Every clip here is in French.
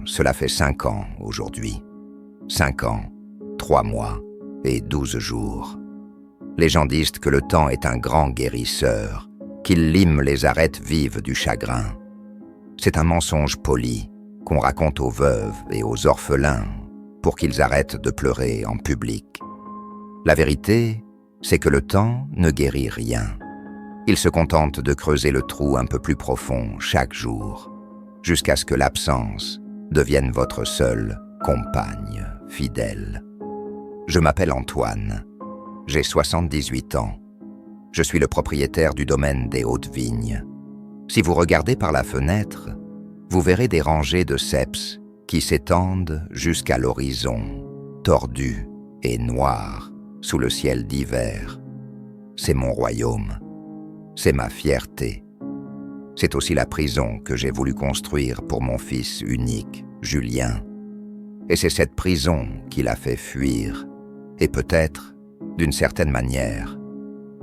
cela fait 5 ans aujourd'hui. 5 ans, 3 mois et 12 jours. Les gens disent que le temps est un grand guérisseur, qu'il lime les arêtes vives du chagrin. C'est un mensonge poli qu'on raconte aux veuves et aux orphelins pour qu'ils arrêtent de pleurer en public. La vérité, c'est que le temps ne guérit rien. Il se contente de creuser le trou un peu plus profond chaque jour, jusqu'à ce que l'absence devienne votre seule compagne fidèle. Je m'appelle Antoine, j'ai 78 ans. Je suis le propriétaire du domaine des Hautes-Vignes. Si vous regardez par la fenêtre, vous verrez des rangées de ceps qui s'étendent jusqu'à l'horizon, tordus et noirs sous le ciel d'hiver. C'est mon royaume, c'est ma fierté. C'est aussi la prison que j'ai voulu construire pour mon fils unique, Julien. Et c'est cette prison qui l'a fait fuir. Et peut-être, d'une certaine manière,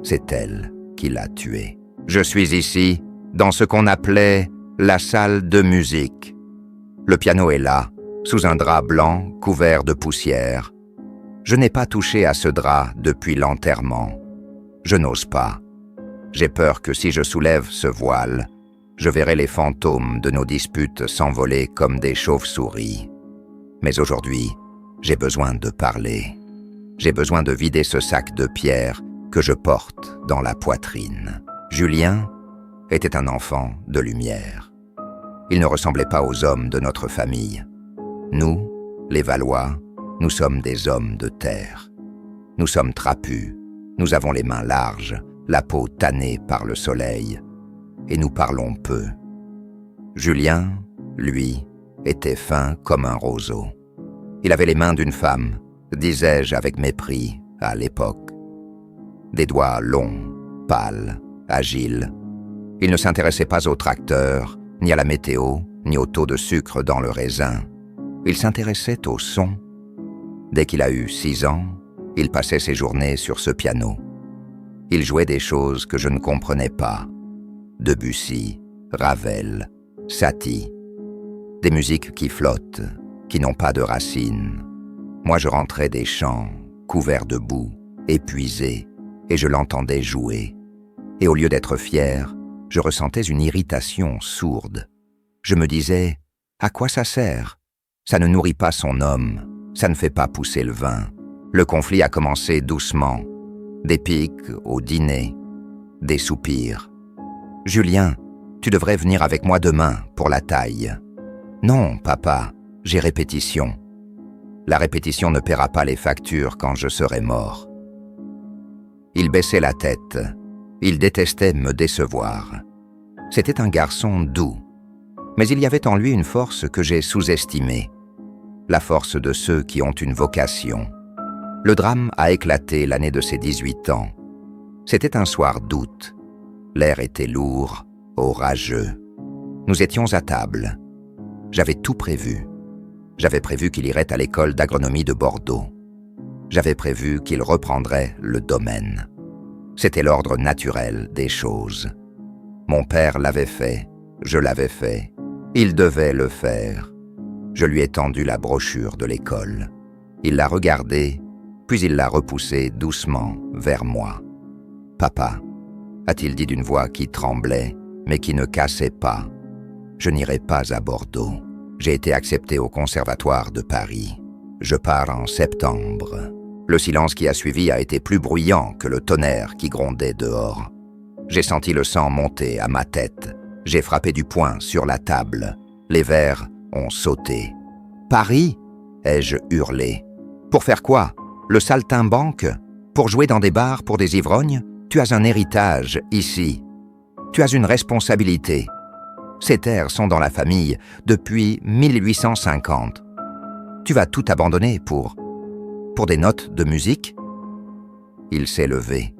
c'est elle qui l'a tué. Je suis ici, dans ce qu'on appelait la salle de musique. Le piano est là, sous un drap blanc couvert de poussière. Je n'ai pas touché à ce drap depuis l'enterrement. Je n'ose pas. J'ai peur que si je soulève ce voile, je verrai les fantômes de nos disputes s'envoler comme des chauves-souris. Mais aujourd'hui, j'ai besoin de parler. J'ai besoin de vider ce sac de pierre que je porte dans la poitrine. Julien était un enfant de lumière. Il ne ressemblait pas aux hommes de notre famille. Nous, les Valois, nous sommes des hommes de terre. Nous sommes trapus, nous avons les mains larges, la peau tannée par le soleil, et nous parlons peu. Julien, lui, était fin comme un roseau. Il avait les mains d'une femme, disais-je avec mépris à l'époque. Des doigts longs, pâles, agiles. Il ne s'intéressait pas aux tracteurs, ni à la météo, ni au taux de sucre dans le raisin. Il s'intéressait au son. Dès qu'il a eu 6 ans, il passait ses journées sur ce piano. Il jouait des choses que je ne comprenais pas. Debussy, Ravel, Satie. Des musiques qui flottent, qui n'ont pas de racines. Moi je rentrais des champs, couverts de boue, épuisé, et je l'entendais jouer. Et au lieu d'être fier, je ressentais une irritation sourde. Je me disais, à quoi ça sert? Ça ne nourrit pas son homme, ça ne fait pas pousser le vin. Le conflit a commencé doucement, des piques au dîner, des soupirs. Julien, tu devrais venir avec moi demain pour la taille. Non, papa, j'ai répétition. La répétition ne paiera pas les factures quand je serai mort. Il baissait la tête. Il détestait me décevoir. C'était un garçon doux. Mais il y avait en lui une force que j'ai sous-estimée. La force de ceux qui ont une vocation. Le drame a éclaté l'année de ses 18 ans. C'était un soir d'août. L'air était lourd, orageux. Nous étions à table. J'avais tout prévu. J'avais prévu qu'il irait à l'école d'agronomie de Bordeaux. J'avais prévu qu'il reprendrait le domaine. C'était l'ordre naturel des choses. Mon père l'avait fait, je l'avais fait. Il devait le faire. Je lui ai tendu la brochure de l'école. Il l'a regardée, puis il l'a repoussée doucement vers moi. « Papa », a-t-il dit d'une voix qui tremblait, mais qui ne cassait pas. « Je n'irai pas à Bordeaux. J'ai été accepté au Conservatoire de Paris. Je pars en septembre. » Le silence qui a suivi a été plus bruyant que le tonnerre qui grondait dehors. J'ai senti le sang monter à ma tête. J'ai frappé du poing sur la table. Les verres ont sauté. « Paris » ai-je hurlé. « Pour faire quoi? Le saltimbanque? Pour jouer dans des bars pour des ivrognes? Tu as un héritage ici. Tu as une responsabilité. Ces terres sont dans la famille depuis 1850. Tu vas tout abandonner pour des notes de musique ?» Il s'est levé.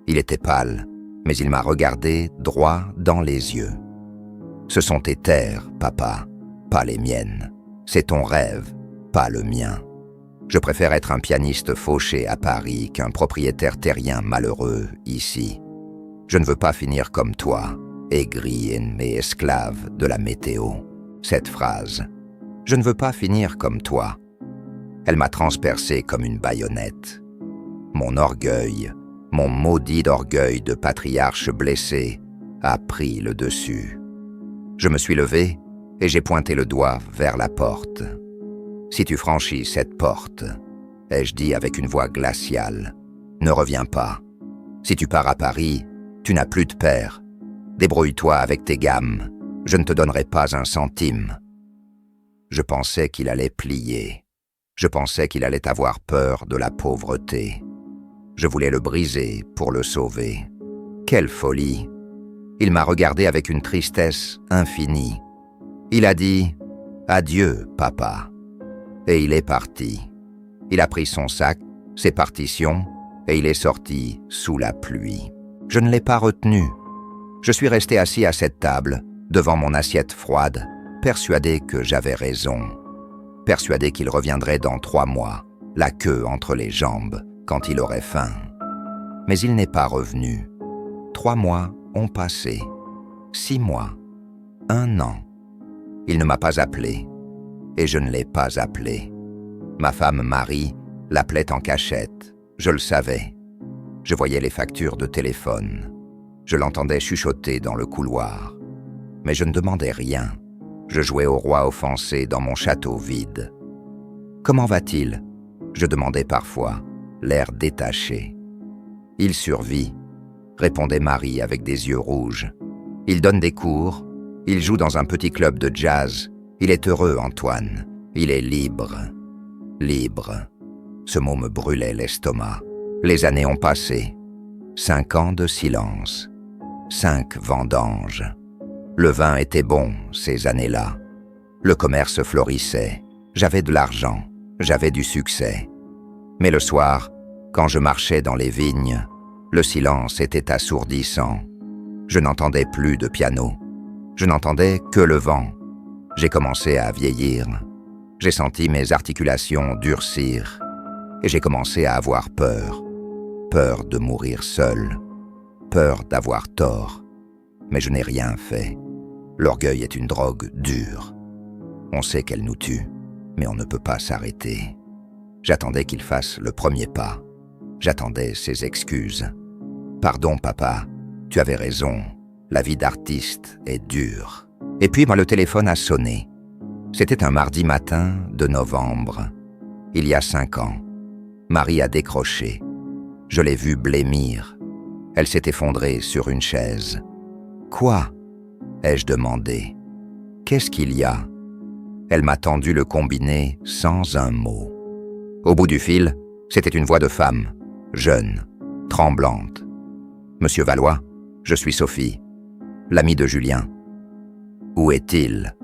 Il était pâle, mais il m'a regardé droit dans les yeux. « Ce sont tes terres, papa, pas les miennes. C'est ton rêve, pas le mien. Je préfère être un pianiste fauché à Paris qu'un propriétaire terrien malheureux ici. Je ne veux pas finir comme toi, aigri et esclave de la météo. » Cette phrase, Je ne veux pas finir comme toi. » Elle m'a transpercé comme une baïonnette. Mon orgueil, mon maudit orgueil de patriarche blessé, a pris le dessus. Je me suis levé et j'ai pointé le doigt vers la porte. « Si tu franchis cette porte, » ai-je dit avec une voix glaciale, « ne reviens pas. Si tu pars à Paris, tu n'as plus de père. Débrouille-toi avec tes gammes. Je ne te donnerai pas un centime. » Je pensais qu'il allait plier. Je pensais qu'il allait avoir peur de la pauvreté. Je voulais le briser pour le sauver. Quelle folie! Il m'a regardé avec une tristesse infinie. Il a dit « Adieu, papa ». Et il est parti. Il a pris son sac, ses partitions, et il est sorti sous la pluie. Je ne l'ai pas retenu. Je suis resté assis à cette table, devant mon assiette froide, persuadé que j'avais raison. Persuadé qu'il reviendrait dans 3 mois, la queue entre les jambes, quand il aurait faim. Mais il n'est pas revenu. 3 mois ont passé. 6 mois. 1 an. Il ne m'a pas appelé. Et je ne l'ai pas appelé. Ma femme Marie l'appelait en cachette. Je le savais. Je voyais les factures de téléphone. Je l'entendais chuchoter dans le couloir. Mais je ne demandais rien. Je jouais au roi offensé dans mon château vide. « Comment va-t-il » je demandais parfois, l'air détaché. « Il survit » répondait Marie avec des yeux rouges. « Il donne des cours. Il joue dans un petit club de jazz. Il est heureux, Antoine. Il est libre. » Libre. Ce mot me brûlait l'estomac. Les années ont passé. 5 ans de silence. 5 vendanges. Le vin était bon ces années-là. Le commerce florissait. J'avais de l'argent. J'avais du succès. Mais le soir, quand je marchais dans les vignes, le silence était assourdissant. Je n'entendais plus de piano. Je n'entendais que le vent. J'ai commencé à vieillir. J'ai senti mes articulations durcir. Et j'ai commencé à avoir peur. Peur de mourir seul. Peur d'avoir tort. Mais je n'ai rien fait. L'orgueil est une drogue dure. On sait qu'elle nous tue, mais on ne peut pas s'arrêter. J'attendais qu'il fasse le premier pas. J'attendais ses excuses. « Pardon, papa, tu avais raison. La vie d'artiste est dure. » Et puis, le téléphone a sonné. C'était un mardi matin de novembre. Il y a 5 ans. Marie a décroché. Je l'ai vue blêmir. Elle s'est effondrée sur une chaise. « Quoi ?» ai-je demandé. « Qu'est-ce qu'il y a ?» Elle m'a tendu le combiné sans un mot. Au bout du fil, c'était une voix de femme, jeune, tremblante. « Monsieur Valois, je suis Sophie, l'amie de Julien. »« Où est-il »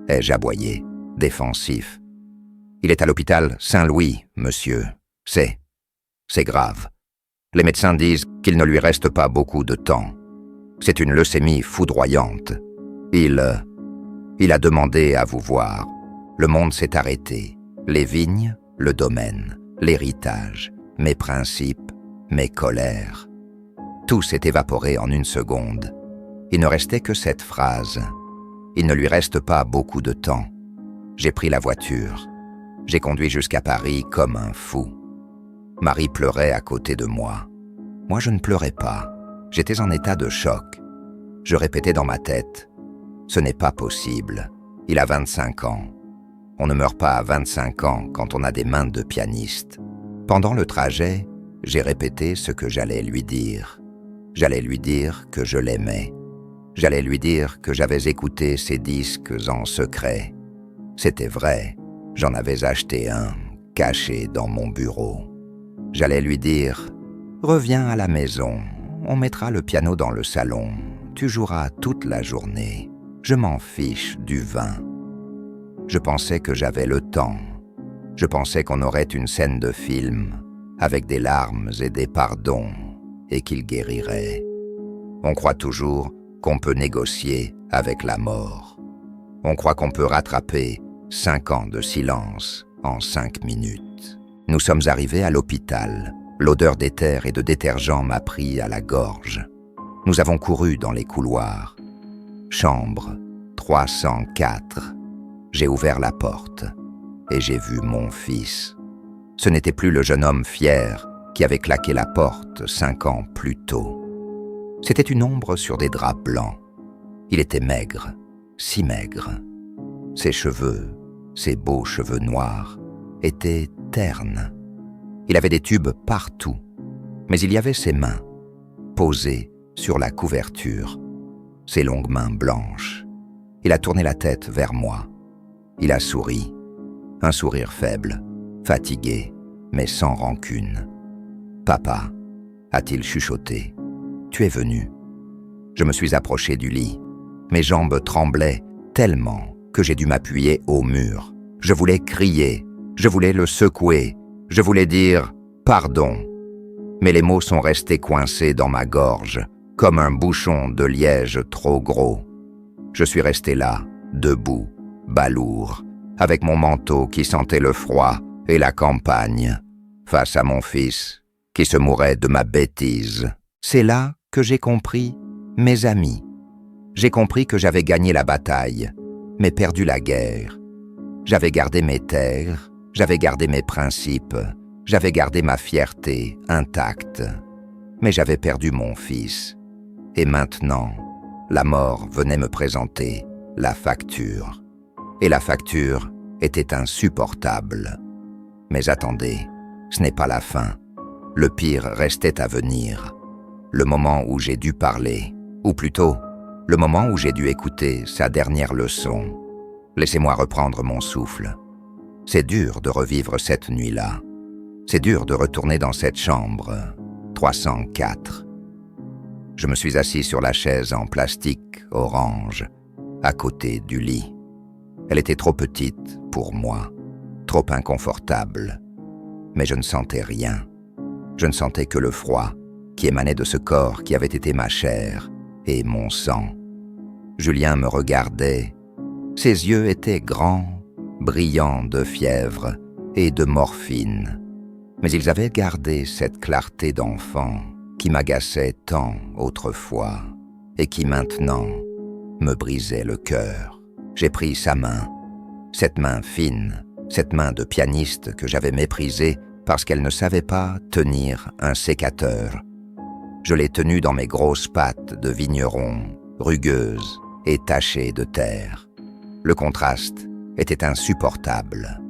ai-je aboyé, défensif. « Il est à l'hôpital Saint-Louis, monsieur. C'est grave. Les médecins disent qu'il ne lui reste pas beaucoup de temps. C'est une leucémie foudroyante. Il a demandé à vous voir. Le monde s'est arrêté. Les vignes, le domaine, l'héritage, mes principes, mes colères. Tout s'est évaporé en une seconde. Il ne restait que cette phrase. Il ne lui reste pas beaucoup de temps. J'ai pris la voiture. J'ai conduit jusqu'à Paris comme un fou. Marie pleurait à côté de moi. Moi, je ne pleurais pas. J'étais en état de choc. Je répétais dans ma tête. Ce n'est pas possible. Il a 25 ans. On ne meurt pas à 25 ans quand on a des mains de pianiste. Pendant le trajet, j'ai répété ce que j'allais lui dire. J'allais lui dire que je l'aimais. J'allais lui dire que j'avais écouté ses disques en secret. C'était vrai, j'en avais acheté un, caché dans mon bureau. J'allais lui dire « Reviens à la maison, on mettra le piano dans le salon, tu joueras toute la journée. Je m'en fiche du vin. » Je pensais que j'avais le temps. Je pensais qu'on aurait une scène de film, avec des larmes et des pardons, et qu'il guérirait. On croit toujours qu'on peut négocier avec la mort. On croit qu'on peut rattraper 5 ans de silence en 5 minutes. Nous sommes arrivés à l'hôpital. L'odeur d'éther et de détergent m'a pris à la gorge. Nous avons couru dans les couloirs. Chambre 304. J'ai ouvert la porte et j'ai vu mon fils. Ce n'était plus le jeune homme fier qui avait claqué la porte 5 ans plus tôt. C'était une ombre sur des draps blancs. Il était maigre, si maigre. Ses cheveux, ses beaux cheveux noirs, étaient ternes. Il avait des tubes partout, mais il y avait ses mains, posées sur la couverture, ses longues mains blanches. Il a tourné la tête vers moi. Il a souri, un sourire faible, fatigué, mais sans rancune. « Papa », a-t-il chuchoté, « tu es venu ». Je me suis approché du lit. Mes jambes tremblaient tellement que j'ai dû m'appuyer au mur. Je voulais crier, je voulais le secouer, je voulais dire « pardon ». Mais les mots sont restés coincés dans ma gorge, comme un bouchon de liège trop gros. Je suis resté là, debout, balourd, avec mon manteau qui sentait le froid et la campagne, face à mon fils qui se mourait de ma bêtise. C'est là que j'ai compris mes amis. J'ai compris que j'avais gagné la bataille, mais perdu la guerre. J'avais gardé mes terres, j'avais gardé mes principes, j'avais gardé ma fierté intacte, mais j'avais perdu mon fils. Et maintenant, la mort venait me présenter la facture. Et la facture était insupportable. Mais attendez, ce n'est pas la fin. Le pire restait à venir. Le moment où j'ai dû parler, ou plutôt, le moment où j'ai dû écouter sa dernière leçon. Laissez-moi reprendre mon souffle. C'est dur de revivre cette nuit-là. C'est dur de retourner dans cette chambre, 304. Je me suis assis sur la chaise en plastique orange, à côté du lit. Elle était trop petite pour moi, trop inconfortable. Mais je ne sentais rien. Je ne sentais que le froid qui émanait de ce corps qui avait été ma chair et mon sang. Julien me regardait. Ses yeux étaient grands, brillants de fièvre et de morphine. Mais ils avaient gardé cette clarté d'enfant qui m'agaçait tant autrefois et qui maintenant me brisait le cœur. J'ai pris sa main, cette main fine, cette main de pianiste que j'avais méprisée parce qu'elle ne savait pas tenir un sécateur. Je l'ai tenue dans mes grosses pattes de vigneron, rugueuses et tachées de terre. Le contraste était insupportable.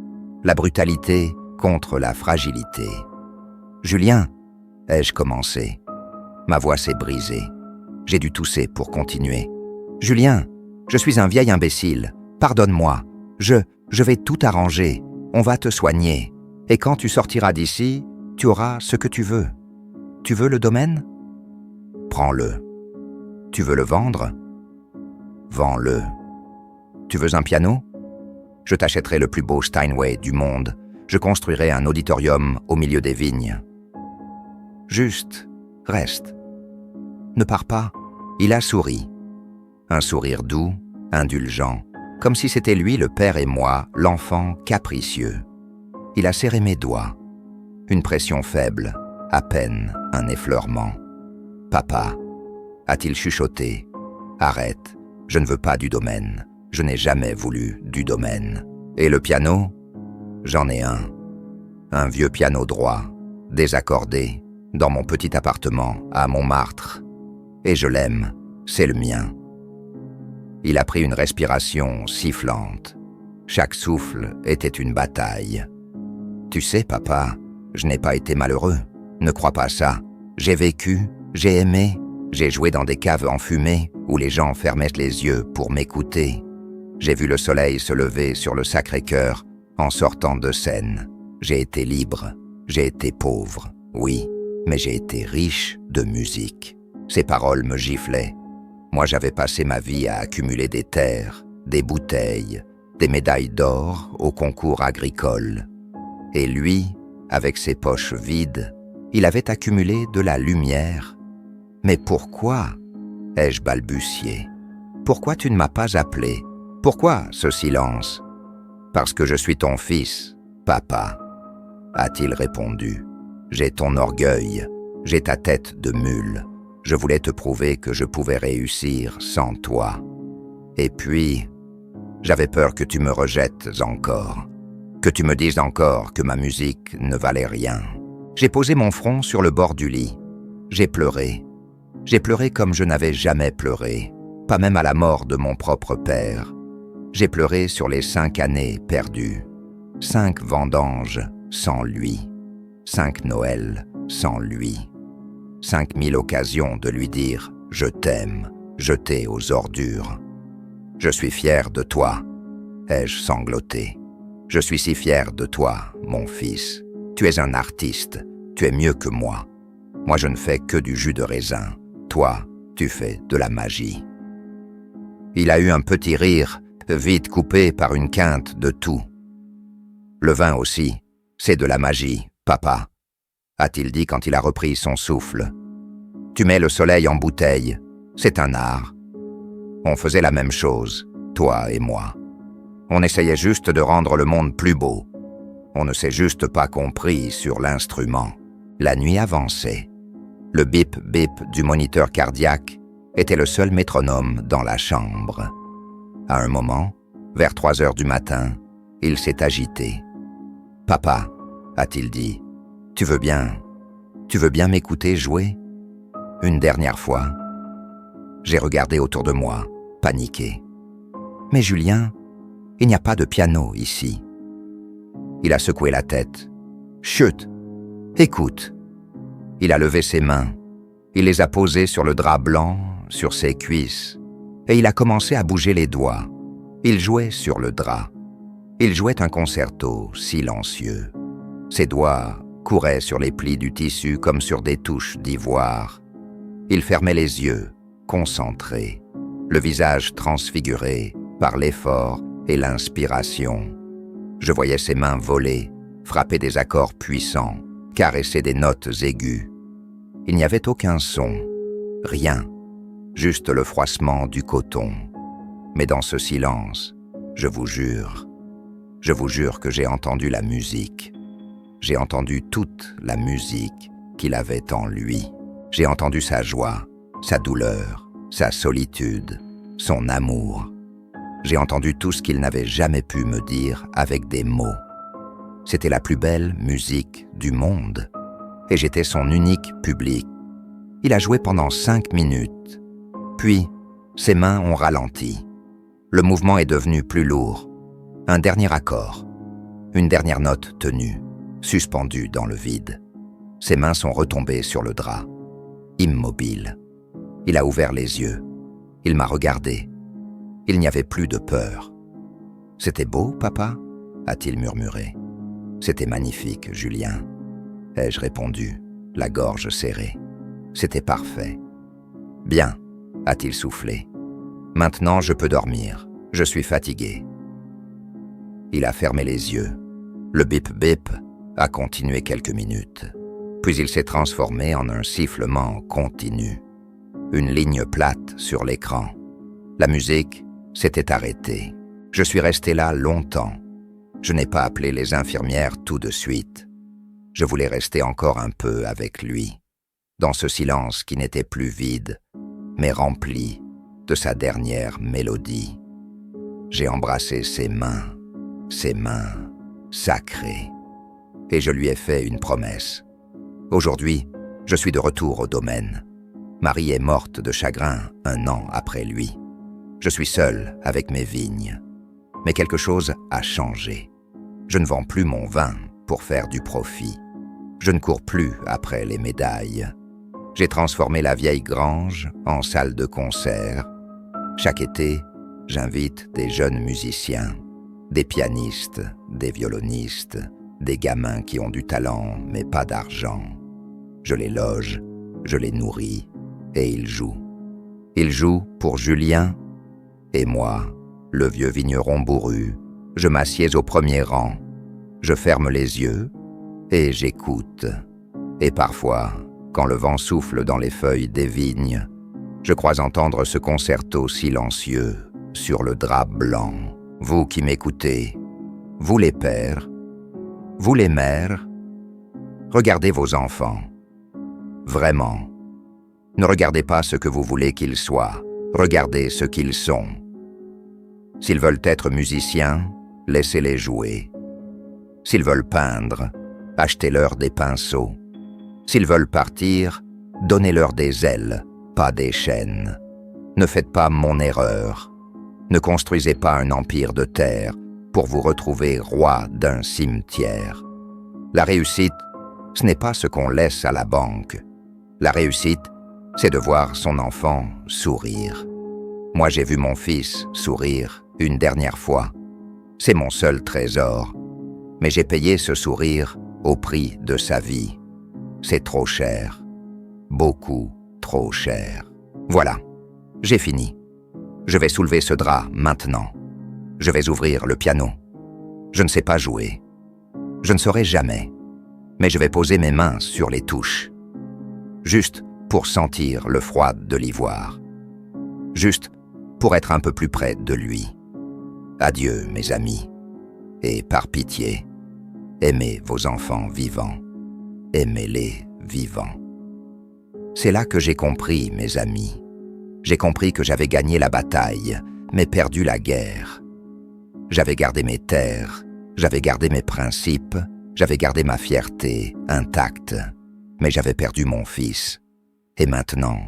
La brutalité contre la fragilité. « Julien !» ai-je commencé. Ma voix s'est brisée. J'ai dû tousser pour continuer. « Julien, je suis un vieil imbécile. Pardonne-moi. Je vais tout arranger. On va te soigner. Et quand tu sortiras d'ici, tu auras ce que tu veux. Tu veux le domaine ? Prends-le. Tu veux le vendre ? Vends-le. Tu veux un piano ? Je t'achèterai le plus beau Steinway du monde. Je construirai un auditorium au milieu des vignes. Juste, reste. Ne pars pas. » Il a souri. Un sourire doux, indulgent, comme si c'était lui le père et moi, l'enfant capricieux. Il a serré mes doigts. Une pression faible, à peine un effleurement. « Papa » a-t-il chuchoté. « Arrête, je ne veux pas du domaine. Je n'ai jamais voulu du domaine. Et le piano ? J'en ai un. Un vieux piano droit, désaccordé, dans mon petit appartement à Montmartre. Et je l'aime, c'est le mien. » Il a pris une respiration sifflante. Chaque souffle était une bataille. « Tu sais, papa, je n'ai pas été malheureux. Ne crois pas ça. J'ai vécu, j'ai aimé, j'ai joué dans des caves enfumées où les gens fermaient les yeux pour m'écouter. J'ai vu le soleil se lever sur le Sacré-Cœur en sortant de scène. J'ai été libre, j'ai été pauvre, oui, mais j'ai été riche de musique. Ces paroles me giflaient. Moi, j'avais passé ma vie à accumuler des terres, des bouteilles, des médailles d'or au concours agricole. Et lui, avec ses poches vides, il avait accumulé de la lumière. « Mais pourquoi ?» ai-je balbutié. « Pourquoi tu ne m'as pas appelé ? Pourquoi ce silence ? » « Parce que je suis ton fils, papa, » a-t-il répondu. « J'ai ton orgueil, j'ai ta tête de mule. Je voulais te prouver que je pouvais réussir sans toi. Et puis, J'avais peur que tu me rejettes encore, que tu me dises encore que ma musique ne valait rien. J'ai posé mon front sur le bord du lit. J'ai pleuré. J'ai pleuré comme je n'avais jamais pleuré, pas même à la mort de mon propre père. J'ai pleuré sur les 5 années perdues, 5 vendanges sans lui, 5 Noëls sans lui, 5000 occasions de lui dire « je t'aime » jetées aux ordures. « Je suis fier de toi », ai-je sangloté. « Je suis si fier de toi, mon fils. Tu es un artiste, tu es mieux que moi. Moi je ne fais que du jus de raisin. Toi, tu fais de la magie. » Il a eu un petit rire, vite coupé par une quinte de tout. « Le vin aussi, c'est de la magie, papa, » a-t-il dit quand il a repris son souffle. « Tu mets le soleil en bouteille, c'est un art. On faisait la même chose, toi et moi. On essayait juste de rendre le monde plus beau. On ne s'est juste pas compris sur l'instrument. » La nuit avançait. Le bip-bip du moniteur cardiaque était le seul métronome dans la chambre. À un moment, vers 3 heures du matin, il s'est agité. « Papa, » a-t-il dit, « tu veux bien m'écouter jouer ?» Une dernière fois. J'ai regardé autour de moi, paniqué. « Mais Julien, il n'y a pas de piano ici. » Il a secoué la tête. « Chut, écoute. » Il a levé ses mains. Il les a posées sur le drap blanc, sur ses cuisses, et il a commencé à bouger les doigts. Il jouait sur le drap. Il jouait un concerto silencieux. Ses doigts couraient sur les plis du tissu comme sur des touches d'ivoire. Il fermait les yeux, concentré, le visage transfiguré par l'effort et l'inspiration. Je voyais ses mains voler, frapper des accords puissants, caresser des notes aiguës. Il n'y avait aucun son, rien, juste le froissement du coton. Mais dans ce silence, je vous jure que j'ai entendu la musique. J'ai entendu toute la musique qu'il avait en lui. J'ai entendu sa joie, sa douleur, sa solitude, son amour. J'ai entendu tout ce qu'il n'avait jamais pu me dire avec des mots. C'était la plus belle musique du monde. Et j'étais son unique public. Il a joué pendant 5 minutes. Puis, ses mains ont ralenti. Le mouvement est devenu plus lourd. Un dernier accord. Une dernière note tenue, suspendue dans le vide. Ses mains sont retombées sur le drap. Immobile. Il a ouvert les yeux. Il m'a regardé. Il n'y avait plus de peur. « C'était beau, papa ?» a-t-il murmuré. « C'était magnifique, Julien. » ai-je répondu, la gorge serrée. C'était parfait. « Bien, » a-t-il soufflé. « Maintenant je peux dormir. Je suis fatigué. » Il a fermé les yeux. Le bip-bip a continué quelques minutes. Puis il s'est transformé en un sifflement continu. Une ligne plate sur l'écran. La musique s'était arrêtée. Je suis resté là longtemps. Je n'ai pas appelé les infirmières tout de suite. Je voulais rester encore un peu avec lui, dans ce silence qui n'était plus vide, mais rempli de sa dernière mélodie. J'ai embrassé ses mains sacrées, et je lui ai fait une promesse. Aujourd'hui, je suis de retour au domaine. Marie est morte de chagrin 1 an après lui. Je suis seul avec mes vignes. Mais quelque chose a changé. Je ne vends plus mon vin pour faire du profit. Je ne cours plus après les médailles. J'ai transformé la vieille grange en salle de concert. Chaque été, j'invite des jeunes musiciens, des pianistes, des violonistes, des gamins qui ont du talent mais pas d'argent. Je les loge, je les nourris et ils jouent. Ils jouent pour Julien et moi, le vieux vigneron bourru, je m'assieds au premier rang. Je ferme les yeux et j'écoute. Et parfois, quand le vent souffle dans les feuilles des vignes, je crois entendre ce concerto silencieux sur le drap blanc. Vous qui m'écoutez, vous les pères, vous les mères, regardez vos enfants. Vraiment. Ne regardez pas ce que vous voulez qu'ils soient, regardez ce qu'ils sont. S'ils veulent être musiciens, laissez-les jouer. S'ils veulent peindre, achetez-leur des pinceaux. S'ils veulent partir, donnez-leur des ailes, pas des chaînes. Ne faites pas mon erreur. Ne construisez pas un empire de terre pour vous retrouver roi d'un cimetière. La réussite, ce n'est pas ce qu'on laisse à la banque. La réussite, c'est de voir son enfant sourire. Moi, j'ai vu mon fils sourire une dernière fois. C'est mon seul trésor. Mais j'ai payé ce sourire au prix de sa vie. C'est trop cher. Beaucoup trop cher. Voilà, j'ai fini. Je vais soulever ce drap maintenant. Je vais ouvrir le piano. Je ne sais pas jouer. Je ne saurai jamais. Mais je vais poser mes mains sur les touches. Juste pour sentir le froid de l'ivoire. Juste pour être un peu plus près de lui. Adieu, mes amis. Et par pitié, aimez vos enfants vivants. Aimez-les vivants. C'est là que j'ai compris, mes amis. J'ai compris que j'avais gagné la bataille, mais perdu la guerre. J'avais gardé mes terres, j'avais gardé mes principes, j'avais gardé ma fierté intacte, mais j'avais perdu mon fils. Et maintenant,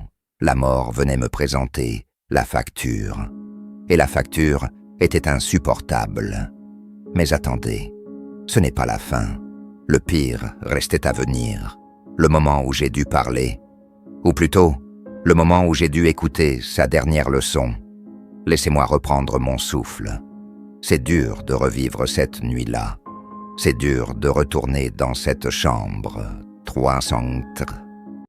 la mort venait me présenter la facture. Et la facture était insupportable. Mais attendez, ce n'est pas la fin. Le pire restait à venir. Le moment où j'ai dû parler, ou plutôt, le moment où j'ai dû écouter sa dernière leçon. Laissez-moi reprendre mon souffle. C'est dur de revivre cette nuit-là. C'est dur de retourner dans cette chambre. 300